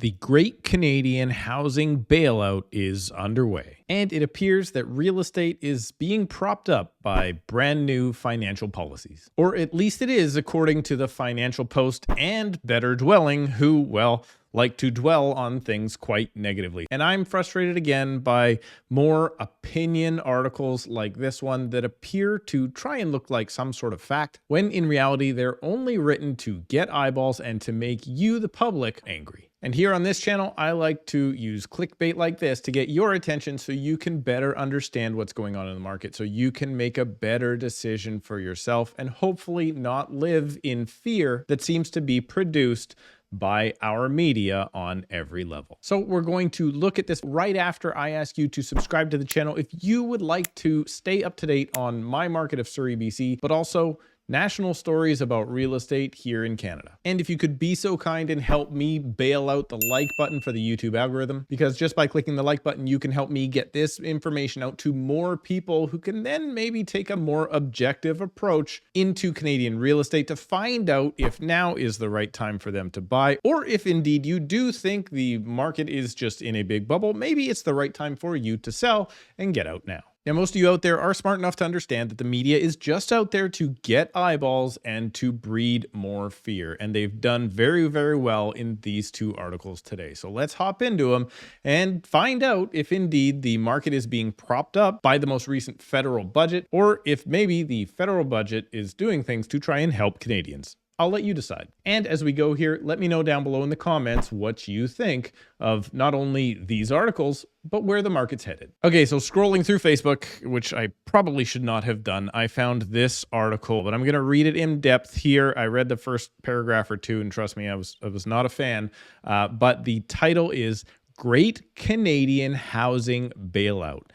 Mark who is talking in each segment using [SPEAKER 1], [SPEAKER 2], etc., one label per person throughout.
[SPEAKER 1] The Great Canadian Housing Bailout is underway, and it appears that real estate is being propped up by brand new financial policies. Or at least it is, according to the Financial Post and Better Dwelling, who, well, like to dwell on things quite negatively. And I'm frustrated again by more opinion articles like this one that appear to try and look like some sort of fact, when in reality they're only written to get eyeballs and to make you, the public, angry. And here on this channel, I like to use clickbait like this to get your attention so you can better understand what's going on in the market, so you can make a better decision for yourself and hopefully not live in fear that seems to be produced by our media on every level. So we're going to look at this right after I ask you to subscribe to the channel if you would like to stay up to date on my market of Surrey, BC, but also national stories about real estate here in Canada. And if you could be so kind and help me bail out the like button for the YouTube algorithm, because just by clicking the like button, you can help me get this information out to more people who can then maybe take a more objective approach into Canadian real estate to find out if now is the right time for them to buy, or if indeed you do think the market is just in a big bubble, maybe it's the right time for you to sell and get out now. Now, most of you out there are smart enough to understand that the media is just out there to get eyeballs and to breed more fear. And they've done very, very well in these two articles today. So let's hop into them and find out if indeed the market is being propped up by the most recent federal budget, or if maybe the federal budget is doing things to try and help Canadians. I'll let you decide. And as we go here, let me know down below in the comments what you think of not only these articles, but where the market's headed. Okay, so scrolling through Facebook, which I probably should not have done, I found this article, but I'm going to read it in depth here. I read the first paragraph or two, and trust me, I was not a fan. But the title is Great Canadian Housing Bailout: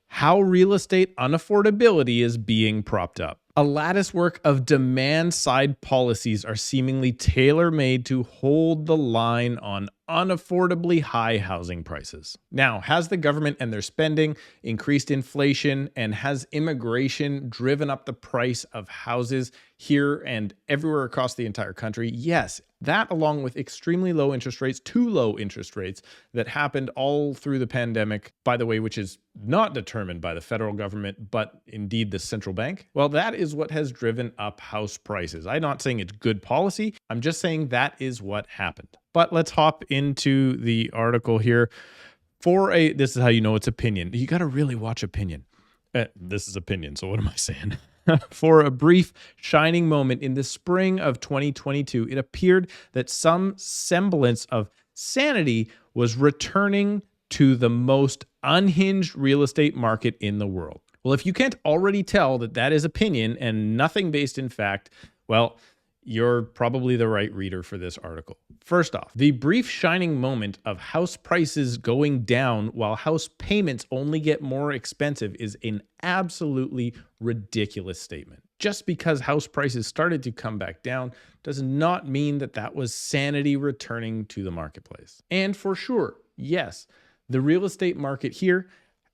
[SPEAKER 1] How Real Estate Unaffordability is Being Propped Up. A latticework of demand-side policies are seemingly tailor-made to hold the line on unaffordably high housing prices. Now, has the government and their spending increased inflation, and has immigration driven up the price of houses here and everywhere across the entire country? Yes, that along with extremely low interest rates, too low interest rates that happened all through the pandemic, by the way, which is not determined by the federal government, but indeed the central bank. Well, that is what has driven up house prices. I'm not saying it's good policy. I'm just saying that is what happened. But let's hop into the article here. This is how you know it's opinion. You got to really watch opinion. This is opinion, so what am I saying? For a brief shining moment in the spring of 2022, it appeared that some semblance of sanity was returning to the most unhinged real estate market in the world. Well, if you can't already tell that that is opinion and nothing based in fact, well, you're probably the right reader for this article. First off, the brief shining moment of house prices going down while house payments only get more expensive is an absolutely ridiculous statement. Just because house prices started to come back down does not mean that that was sanity returning to the marketplace. And for sure, yes, the real estate market here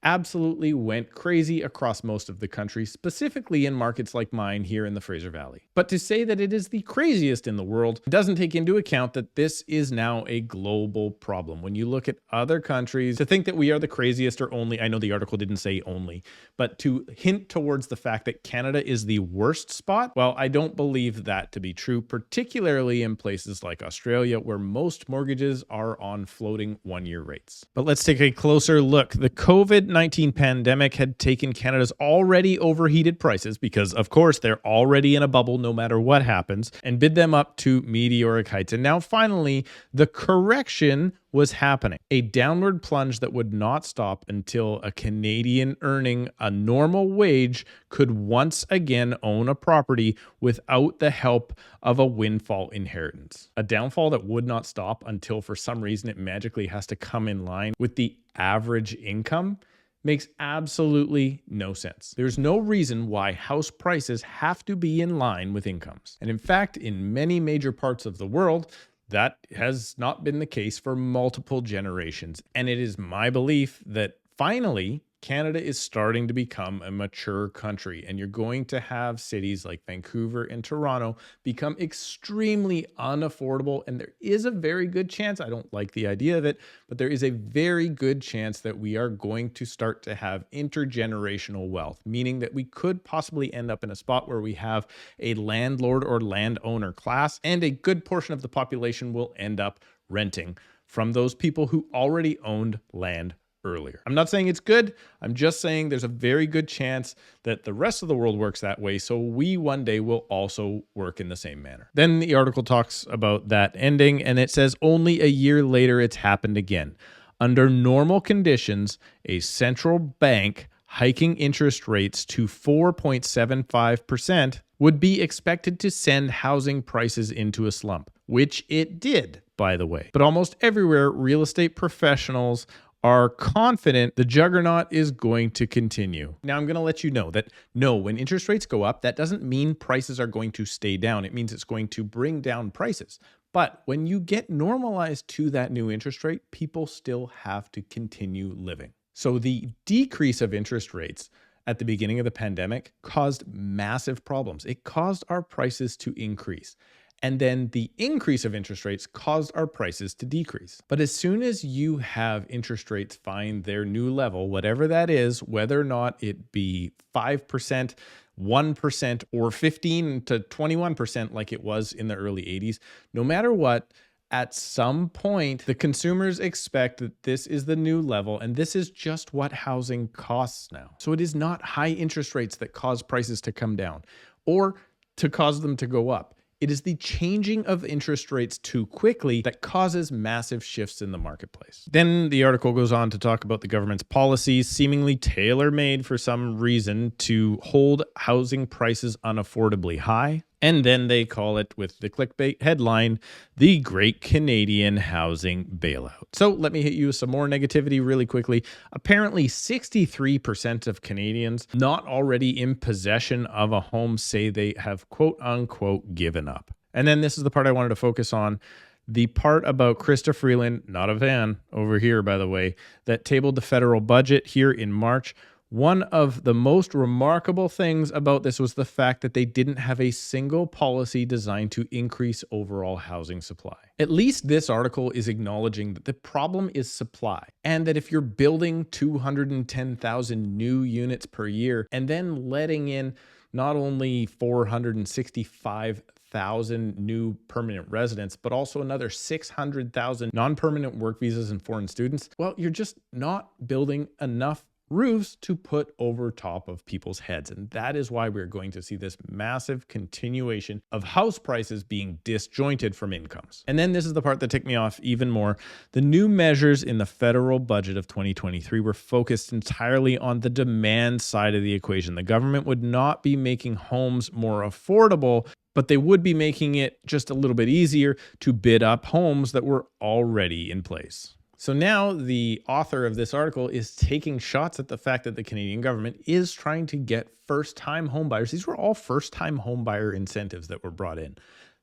[SPEAKER 1] absolutely went crazy across most of the country, specifically in markets like mine here in the Fraser Valley. But to say that it is the craziest in the world doesn't take into account that this is now a global problem. When you look at other countries, to think that we are the craziest or only, I know the article didn't say only, but to hint towards the fact that Canada is the worst spot, well, I don't believe that to be true, particularly in places like Australia, where most mortgages are on floating one-year rates. But let's take a closer look. The COVID-19 pandemic had taken Canada's already overheated prices, because of course they're already in a bubble no matter what happens, and bid them up to meteoric heights. And now finally, the correction was happening. A downward plunge that would not stop until a Canadian earning a normal wage could once again own a property without the help of a windfall inheritance. A downfall that would not stop until for some reason it magically has to come in line with the average income makes absolutely no sense. There's no reason why house prices have to be in line with incomes. And in fact, in many major parts of the world, that has not been the case for multiple generations. And it is my belief that finally, Canada is starting to become a mature country, and you're going to have cities like Vancouver and Toronto become extremely unaffordable. And there is a very good chance, I don't like the idea of it, but there is a very good chance that we are going to start to have intergenerational wealth, meaning that we could possibly end up in a spot where we have a landlord or landowner class, and a good portion of the population will end up renting from those people who already owned land earlier. I'm not saying it's good. I'm just saying there's a very good chance that the rest of the world works that way. So we one day will also work in the same manner. Then the article talks about that ending, and it says only a year later it's happened again. Under normal conditions, a central bank hiking interest rates to 4.75% would be expected to send housing prices into a slump, which it did, by the way. But almost everywhere, real estate professionals are confident the juggernaut is going to continue. Now, I'm going to let you know that no, when interest rates go up, that doesn't mean prices are going to stay down. It means it's going to bring down prices. But when you get normalized to that new interest rate, people still have to continue living. So the decrease of interest rates at the beginning of the pandemic caused massive problems. It caused our prices to increase. And then the increase of interest rates caused our prices to decrease. But as soon as you have interest rates find their new level, whatever that is, whether or not it be 5%, 1%, or 15 to 21% like it was in the early 80s, no matter what, at some point, the consumers expect that this is the new level, and this is just what housing costs now. So it is not high interest rates that cause prices to come down or to cause them to go up. It is the changing of interest rates too quickly that causes massive shifts in the marketplace. Then the article goes on to talk about the government's policies, seemingly tailor-made for some reason to hold housing prices unaffordably high. And then they call it, with the clickbait headline, the Great Canadian Housing Bailout. So let me hit you with some more negativity really quickly. Apparently, 63% of Canadians not already in possession of a home say they have quote unquote given up. And then this is the part I wanted to focus on. The part about Krista Freeland, not a fan over here, by the way, that tabled the federal budget here in March. One of the most remarkable things about this was the fact that they didn't have a single policy designed to increase overall housing supply. At least this article is acknowledging that the problem is supply, and that if you're building 210,000 new units per year and then letting in not only 465,000 new permanent residents, but also another 600,000 non-permanent work visas and foreign students, well, you're just not building enough roofs to put over top of people's heads. And that is why we're going to see this massive continuation of house prices being disjointed from incomes. And then this is the part that ticked me off even more. The new measures in the federal budget of 2023 were focused entirely on the demand side of the equation. The government would not be making homes more affordable, but they would be making it just a little bit easier to bid up homes that were already in place. So now the author of this article is taking shots at the fact that the Canadian government is trying to get first-time homebuyers. These were all first-time homebuyer incentives that were brought in.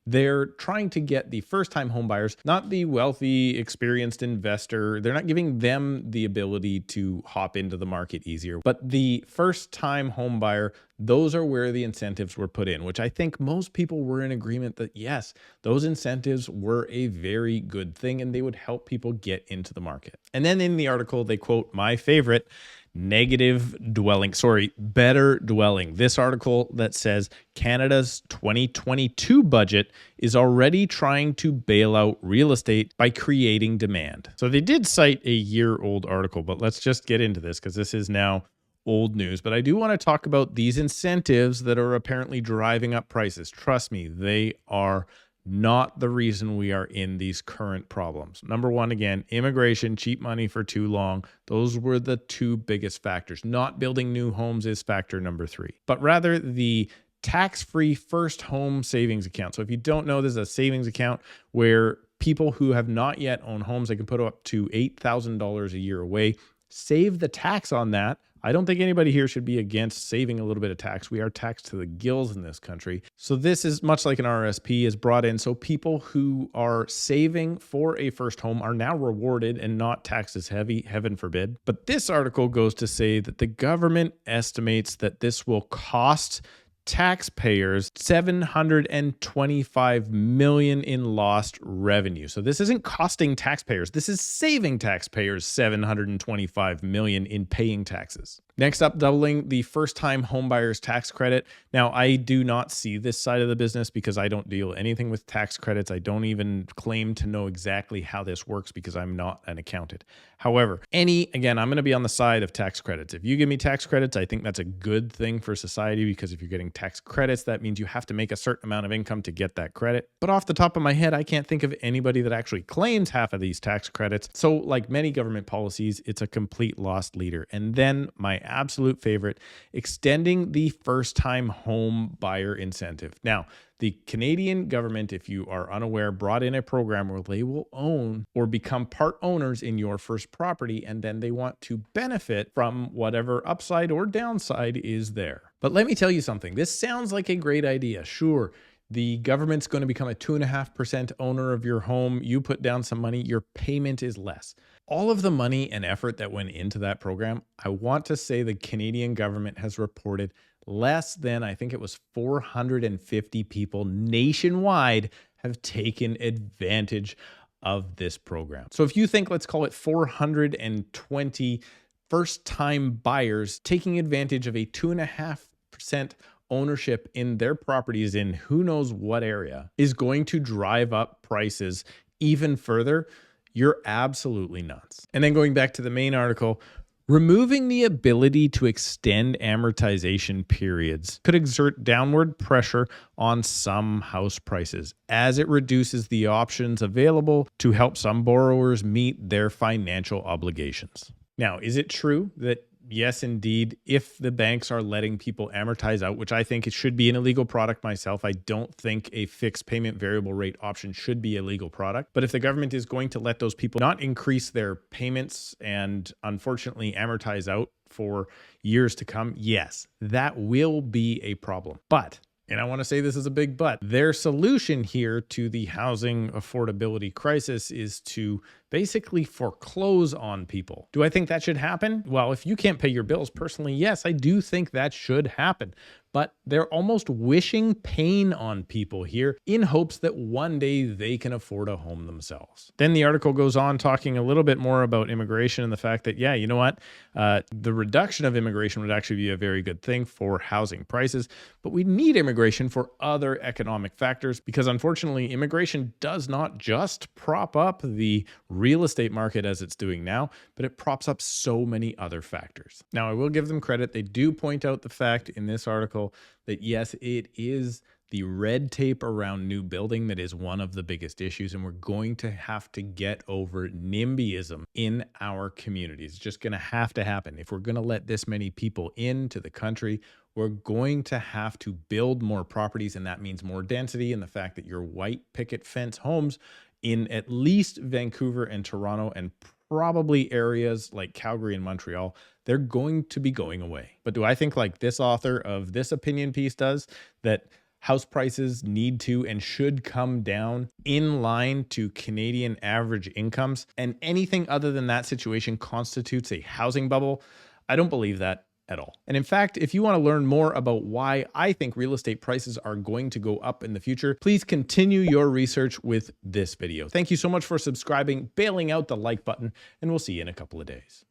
[SPEAKER 1] They're trying to get the first-time homebuyers, not the wealthy, experienced investor. They're not giving them the ability to hop into the market easier. But the first-time homebuyer, those are where the incentives were put in, which I think most people were in agreement that, yes, those incentives were a very good thing and they would help people get into the market. And then in the article, they quote my favorite, better dwelling. This article that says Canada's 2022 budget is already trying to bail out real estate by creating demand. So they did cite a year-old article, but let's just get into this because this is now old news. But I do want to talk about these incentives that are apparently driving up prices. Trust me, they are not the reason we are in these current problems. Number one, again, immigration, cheap money for too long. Those were the two biggest factors. Not building new homes is factor number three, but rather the tax-free first home savings account. So if you don't know, this is a savings account where people who have not yet owned homes, they can put up to $8,000 a year away, save the tax on that, I don't think anybody here should be against saving a little bit of tax. We are taxed to the gills in this country. So this is much like an RSP is brought in. So people who are saving for a first home are now rewarded and not taxed as heavy, heaven forbid. But this article goes to say that the government estimates that this will cost taxpayers $725 million in lost revenue. So this isn't costing taxpayers. This is saving taxpayers $725 million in paying taxes. Next up, doubling the first-time homebuyers tax credit. Now, I do not see this side of the business because I don't deal anything with tax credits. I don't even claim to know exactly how this works because I'm not an accountant. However, again, I'm going to be on the side of tax credits. If you give me tax credits, I think that's a good thing for society because if you're getting tax credits, that means you have to make a certain amount of income to get that credit. But off the top of my head, I can't think of anybody that actually claims half of these tax credits. So like many government policies, it's a complete lost leader. And then my absolute favorite, extending the first-time home buyer incentive. Now, the Canadian government, if you are unaware, brought in a program where they will own or become part owners in your first property, and then they want to benefit from whatever upside or downside is there. But let me tell you something. This sounds like a great idea. Sure, the government's going to become a 2.5% owner of your home. You put down some money, your payment is less. All of the money and effort that went into that program, I want to say the Canadian government has reported less than, I think it was 450 people nationwide have taken advantage of this program. So if you think, let's call it 420 first-time buyers taking advantage of a 2.5% ownership in their properties in who knows what area is going to drive up prices even further, you're absolutely nuts. And then going back to the main article, removing the ability to extend amortization periods could exert downward pressure on some house prices as it reduces the options available to help some borrowers meet their financial obligations. Now, is it true that yes, indeed, if the banks are letting people amortize out, which I think it should be an illegal product myself, I don't think a fixed payment variable rate option should be a legal product. But if the government is going to let those people not increase their payments and unfortunately amortize out for years to come, yes, that will be a problem. But and I want to say this is a big but, their solution here to the housing affordability crisis is to basically foreclose on people. Do I think that should happen? Well, if you can't pay your bills, personally, yes, I do think that should happen. But they're almost wishing pain on people here in hopes that one day they can afford a home themselves. Then the article goes on talking a little bit more about immigration and the fact that, yeah, you know what? The reduction of immigration would actually be a very good thing for housing prices, but we need immigration for other economic factors because unfortunately, immigration does not just prop up the real estate market as it's doing now, but it props up so many other factors. Now, I will give them credit. They do point out the fact in this article that yes, it is the red tape around new building that is one of the biggest issues, and we're going to have to get over NIMBYism in our communities. It's just going to have to happen. If we're going to let this many people into the country, we're going to have to build more properties, and that means more density, and the fact that your white picket fence homes in at least Vancouver and Toronto and probably areas like Calgary and Montreal, they're going to be going away. But do I think like this author of this opinion piece does, that house prices need to and should come down in line to Canadian average incomes, and anything other than that situation constitutes a housing bubble? I don't believe that at all. And in fact, if you want to learn more about why I think real estate prices are going to go up in the future, please continue your research with this video. Thank you so much for subscribing, bailing out the like button, and we'll see you in a couple of days.